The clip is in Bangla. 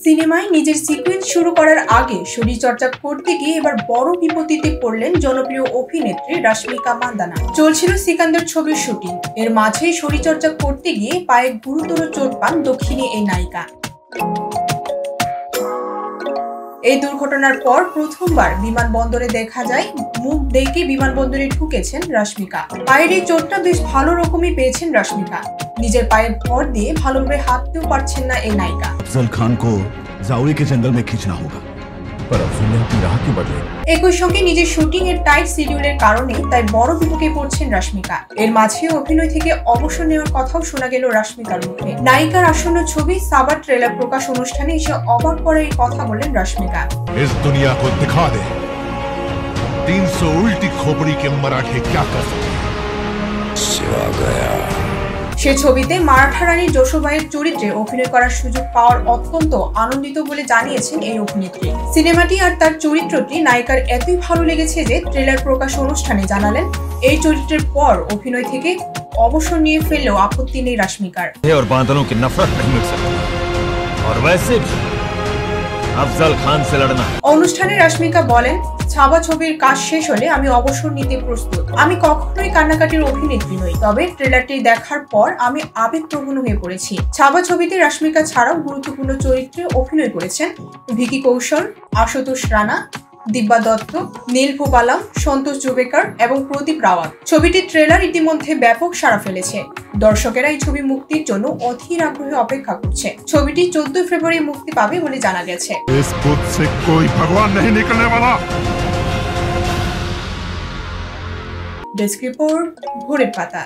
সিনেমায় নিজের সিকোয়েন্স শুরু করার আগে শরীরচর্চা করতে গিয়ে এবার বড় বিপত্তিতে পড়লেন জনপ্রিয় অভিনেত্রী রাশমিকা মান্দানা। চলছিল সিকান্দার ছবির শুটিং, এর মাঝেই শরীরচর্চা করতে গিয়ে পায়ে গুরুতর চোট পান দক্ষিণী এই নায়িকা। এই দুর্ঘটনার পর প্রথমবার বিমানবন্দরে দেখা যায় মুখ ঢেকে বিমানবন্দরে ঢুকেছেন রাশমিকা। পায়ের এই চোটটা বেশ ভালো রকমই পেয়েছেন রাশমিকা। নিজের পায়ে ভর দিয়ে ভালোভাবে হাঁটতেও পারছেন না এই নায়িকা। अफजल खान को जाओरी के जंगल में खींचना होगा, पर अफजल ने अपनी राह क्यों बदली? একই সঙ্গে নিজের শুটিং এর টাইট শিডিউলের কারণে তাই বড় বিপদে পড়ছেন রাশমিকা। এর মাঝে অভিনয় থেকে অবসর নেওয়ার কথাও শোনা গেল রাশমিকার মুখে। নায়িকার আসন্ন ছবি সাবার ট্রেলার প্রকাশ অনুষ্ঠানে এসে অবাক করা এই কথা বলেন রাশমিকা। इस दुनिया को दिखा दे 300 उल्टी खोपड़ी के मराठे क्या कर सकते हैं। সে ছবিতে মারাঠা রানী যশোবাইয়ের চরিত্রে অভিনয় করার সুযোগ পাওয়ার অত্যন্ত আনন্দিত বলে জানিয়েছেন এই অভিনেত্রী। সিনেমাটি আর তার চরিত্রটি নায়িকার এতই ভালো লেগেছে যে ট্রেলার প্রকাশ অনুষ্ঠানে জানালেন এই চরিত্রের পর অভিনয় থেকে অবসর নিয়ে ফেললেও আপত্তি নেই রাশমিকার। অনুষ্ঠানে রাশমিকা বলেন, ছাবা ছবির কাজ শেষ হলে আমি অবসর নিতে প্রস্তুত। আমি কখনোই কান্নাকাটির অভিনেত্রী নই, তবে ট্রেলারটি দেখার পর আমি আবেগপ্রবণ হয়ে পড়েছি। ছাবা ছবিতে রাশমিকা ছাড়াও গুরুত্বপূর্ণ চরিত্রে অভিনয় করেছেন ভিকি কৌশল, আশুতোষ রানা, দিব্যা দত্ত, নীল ভোপালাম, সন্তোষ জুবেকার এবং প্রদীপ রাওয়াত। ছবিটির ট্রেলার ইতিমধ্যে ব্যাপক সাড়া ফেলেছে। দর্শকেরা এই ছবি মুক্তির জন্য অধীর আগ্রহে অপেক্ষা করছে। ছবিটি 14 ফেব্রুয়ারি মুক্তি পাবে বলে জানা গেছে। इस बुत से कोई भगवान नहीं निकलने वाला। ডেস্ক রিপোর্ট, ভোরের পাতা।